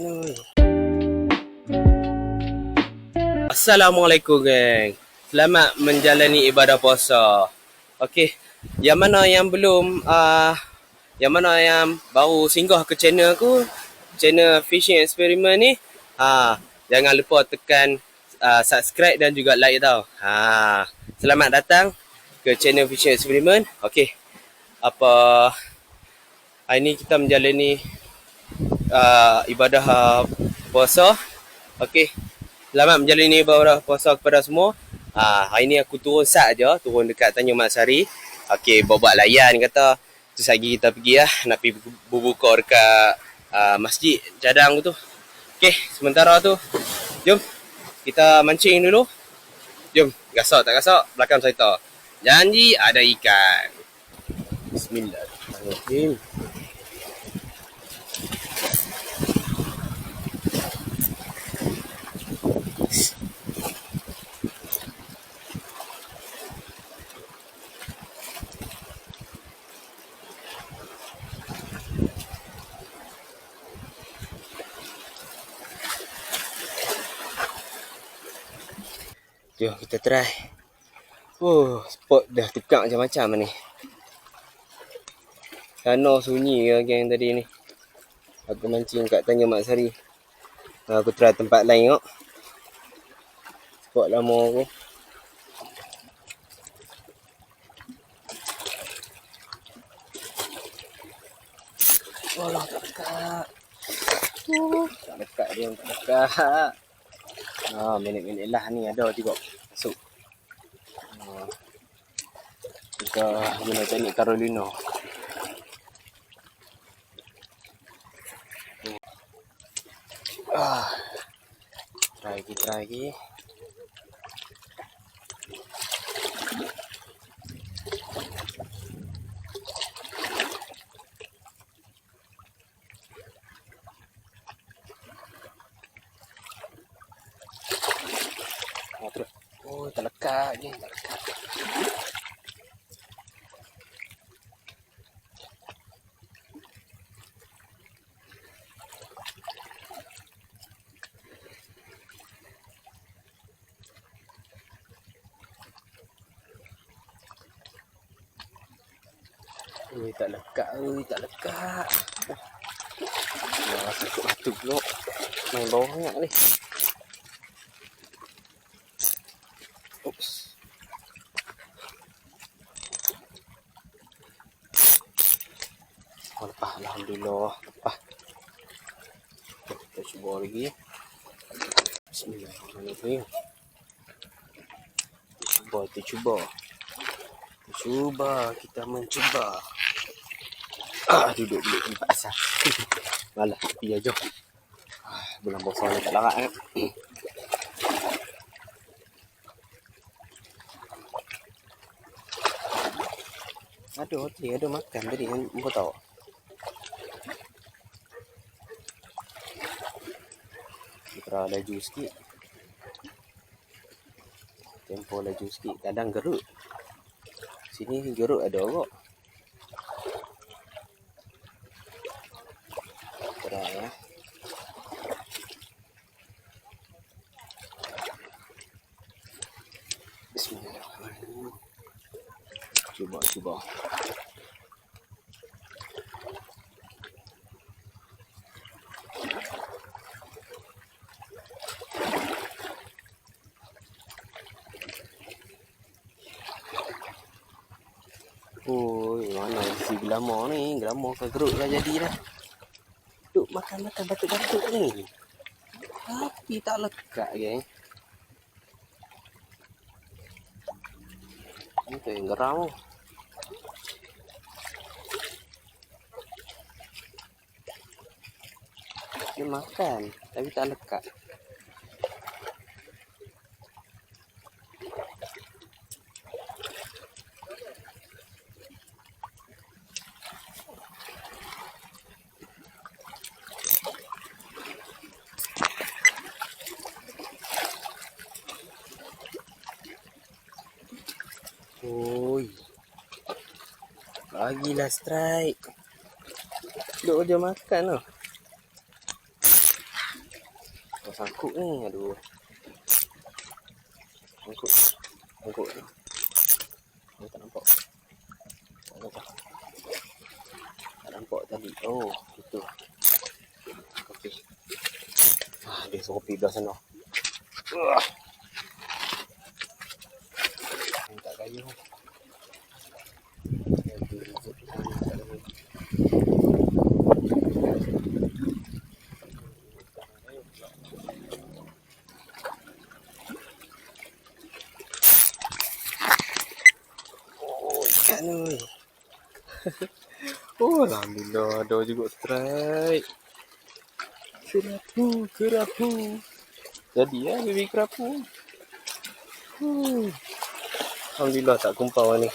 ni. Assalamualaikum geng. Selamat menjalani ibadah puasa. Okey, yang mana yang belum yang mana yang baru singgah ke channel aku, channel Fishing Experiment ni, jangan lupa tekan subscribe dan juga like tau. Selamat datang ke channel Fishing Experiment. Okey. Hari ni kita menjalani ibadah puasa. Okey. Selamat menjalani ibadah puasa kepada semua. Hari ni aku turun sat je, turun dekat Tanjung Mat Sari. Okey, buat layan kata. Terus lagi kita pergi nak pergi berbuka dekat masjid cadang tu. Okey, sementara tu jom kita mancing dulu. Jom, gasak tak gasak belakang cerita. Janji ada ikan. Bismillahirrahmanirrahim. Jom kita try. Spot dah tukar macam-macam ni. Tanah sunyi ke geng tadi ni. Aku mancing kat Tanjung Mat Sari. Aku try tempat lain tengok. Spot lama aku. Alah, tak dekat. Tak dekat dia, tak dekat. Minit-minit lah ni ada tengok masuk. Kita guna teknik Carolina. Try lagi. Tak lekat je, tak lekat. Tak lekat, tak lekat. Rasa sakit pula. Main bawah banyak ni. Oops. Lepas, alhamdulillah. Lepas. Kita cuba lagi. Bismillahirrahmanirrahim. Kita mencuba. Duduk tempat asal. Malah tepi aja. Bulan puasa ni tak larat kan. Ada makan tadi kan, kau tahu. Kita laju sikit. Tempo laju sikit. Kadang gerut. Sini gerut ada kok. Try ya. Bismillahirrahmanirrahim. Cuba. Mana si gelama ni? Gelama ke gerut lah jadi dah. Duk makan batuk-batuk ni. Tapi tak lekat geng. Ni tu yang geram. Dia makan tapi tak lekat. Bagilah strike. Duk dia makan lah. Sangkut ni. Aduh. Sangkut. Sangkut. Oh, tak nampak. Tak nampak. Tak nampak tadi. Oh, itu. Okey. Dia suruh pergi belah sana. Tak kayu. Oh, ikan ni. Oh, alhamdulillah ada juga strike. Kerapu. Jadi ya, baby kerapu. Alhamdulillah tak kumpau ni.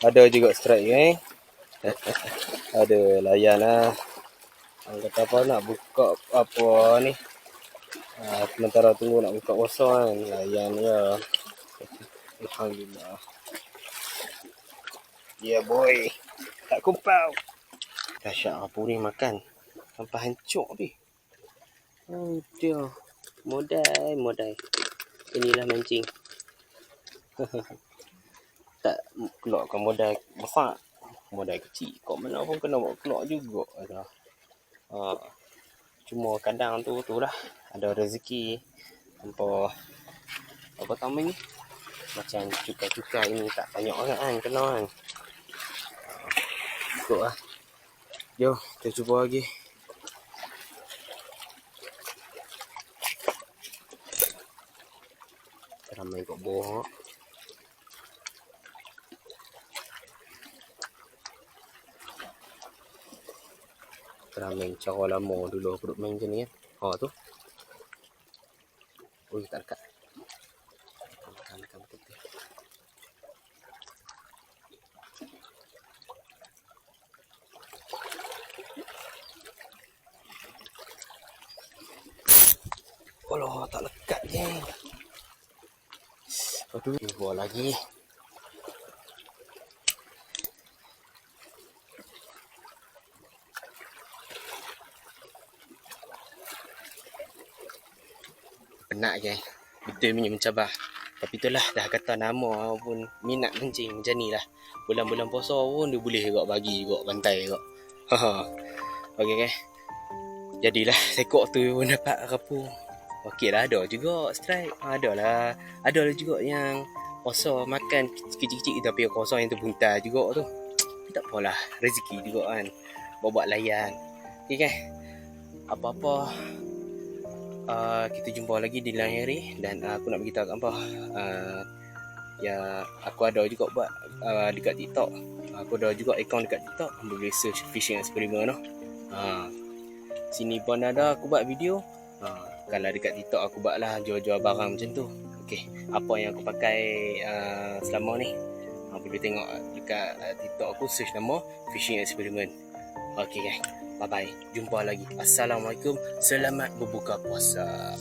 Ada juga strike Ada layan lah. Orang kata apa nak buka apa ni. Sementara tunggu nak buka puasa kan. Layan ya. Alhamdulillah. Yeah boy. Tak kumpau. Dahsyat apa ni makan. Sampai hancur ni. Oh dia. Modal. Inilah mancing. Tak keluarkan modal besar. Modal kecil. Kau mana pun kena buat keluar juga. Cuma kadang tu lah. Ada rezeki. Apa nama ni? Macam cukai-cukai ini tak banyak orang kan. Kena kan. Ikut lah. Jom, kita cuba lagi. Kita main kat bawah. Kita main cara lama dulu aku duk main macam ni kan. Tu. Ui, tak dekat. Makan putih. Alah, tak lekat je. Aduh, buat lagi. Penat je. Betul punya mencabar. Tapi itulah dah kata nama pun minat mancing macam ni lah. Bulan-bulan puasa pun dia boleh juga bagi juga pantai juga. Okey kan. Jadilah sekok tu pun dapat kerapu. Okey lah, ada juga strike. Ada juga yang puasa makan kecil-kecil tapi puasa yang terbuntal juga tu. Tapi tak apalah, rezeki juga kan. Buat layan. Okey kan. Apa-apa kita jumpa lagi di lain hari dan aku nak beritahu kat apa. Ya aku ada juga buat dekat TikTok. Aku ada juga akaun dekat TikTok. Boleh search fishing experiment tu. Sini pun ada aku buat video. Kalau dekat TikTok aku buat lah jual-jual barang macam tu. Okey, apa yang aku pakai selama ni. Boleh tengok dekat TikTok aku, search nama fishing experiment. Okey guys. Bye bye. Jumpa lagi. Assalamualaikum. Selamat berbuka puasa.